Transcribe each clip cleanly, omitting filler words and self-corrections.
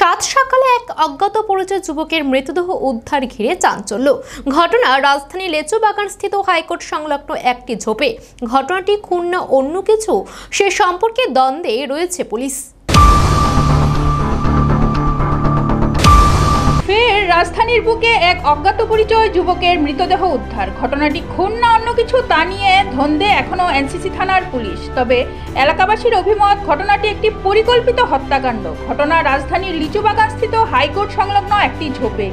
সাত সকালে এক অজ্ঞাত পরিচয় যুবকের মৃতদেহ উদ্ধার ঘিরে চাঞ্চল্য। ঘটনা রাজধানী লেচুবাগান স্থিত হাইকোর্ট সংলগ্ন একটি ঝোপে। ঘটনাটি খুন না অন্য কিছু সে সম্পর্কে দ্বন্দ্বে রয়েছে পুলিশ। ফের রাজধানীর বুকে এক অজ্ঞাত পরিচয় যুবকের মৃতদেহ উদ্ধার। ঘটনাটি খুন না অন্য কিছু তা নিয়ে ধন্দে এখনও এনসিসি থানার পুলিশ। তবে এলাকাবাসীর অভিমত ঘটনাটি একটি পরিকল্পিত হত্যাকাণ্ড। ঘটনা রাজধানীর লিচুবাগান স্থিত হাইকোর্ট সংলগ্ন একটি ঝোপে।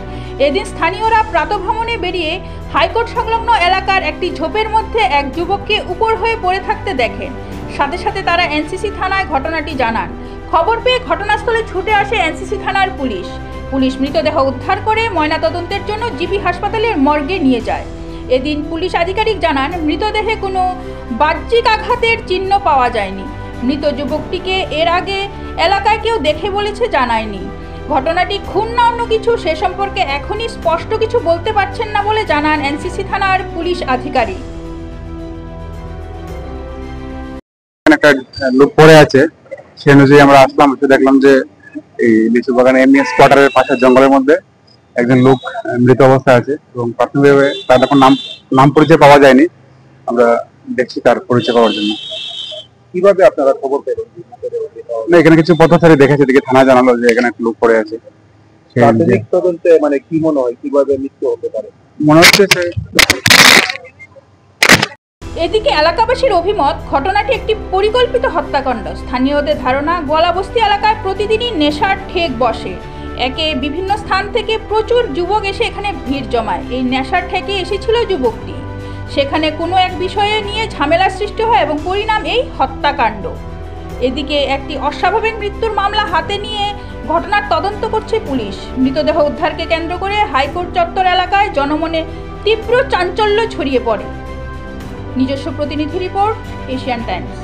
এদিন স্থানীয়রা প্রাতভ্রমণে বেরিয়ে হাইকোর্ট সংলগ্ন এলাকার একটি ঝোপের মধ্যে এক যুবককে উপর হয়ে পড়ে থাকতে দেখেন। সাথে সাথে তারা এনসিসি থানায় ঘটনাটি জানান। খবর পেয়ে ঘটনাস্থলে ছুটে আসে এনসিসি থানার পুলিশ। পুলিশ মৃতদেহ উদ্ধার করে ময়নাতদন্তের জন্য জিবি হাসপাতালের মর্গে নিয়ে যায়। এদিন পুলিশ আধিকারিক জানান, মৃতদেহে কোনো বাহ্যিক আঘাতের চিহ্ন পাওয়া যায়নি। মৃত যুবকটিকে এর আগে এলাকায় কেউ দেখে বলেছে জানায়নি। ঘটনাটি খুন না অন্য কিছু সে সম্পর্কে এখনই স্পষ্ট কিছু বলতে পারছেন না বলে জানান এনসিসি থানার পুলিশ আধিকারিক। একটা লোক পড়ে আছে, সে অনুযায়ী আমরা আসলাম, এসে দেখলাম যে এই লিচু বাগানে এমএস কোয়ার্টারের পাশে জঙ্গলের মধ্যে একজন লোক মৃত অবস্থায় আছে এবং প্রাথমিকভাবে তার এখন নাম পরিচয় পাওয়া যায়নি। আমরা দেখছি তার পরিচয় পাওয়ার জন্য। কিভাবে আপনারা খবর পেলেন? না, এখানে কিছু পথচারী দেখেছে, এদিকে থানায় জানালো যে এখানে একটা লোক পড়ে আছে। প্রাথমিক তদন্তে মানে কি মনে হয় কিভাবে মৃত্যু হতে পারে? মনে হচ্ছে এদিকে এলাকাবাসীর অভিমত ঘটনাটি একটি পরিকল্পিত হত্যাকাণ্ড। স্থানীয়দের ধারণা, গোয়ালাবস্তি এলাকায় প্রতিদিনই নেশার ঠেক বসে। একে বিভিন্ন স্থান থেকে প্রচুর যুবক এসে এখানে ভিড় জমায়। এই নেশার ঠেকে এসেছিল যুবকটি, সেখানে কোনো এক বিষয়ে নিয়ে ঝামেলার সৃষ্টি হয় এবং পরিণাম এই হত্যাকাণ্ড। এদিকে একটি অস্বাভাবিক মৃত্যুর মামলা হাতে নিয়ে ঘটনার তদন্ত করছে পুলিশ। মৃতদেহ উদ্ধারকে কেন্দ্র করে হাইকোর্ট চত্বর এলাকায় জনমনে তীব্র চাঞ্চল্য ছড়িয়ে পড়ে। নিজস্ব প্রতিনিধি রিপোর্ট, এশিয়ান টাইমস।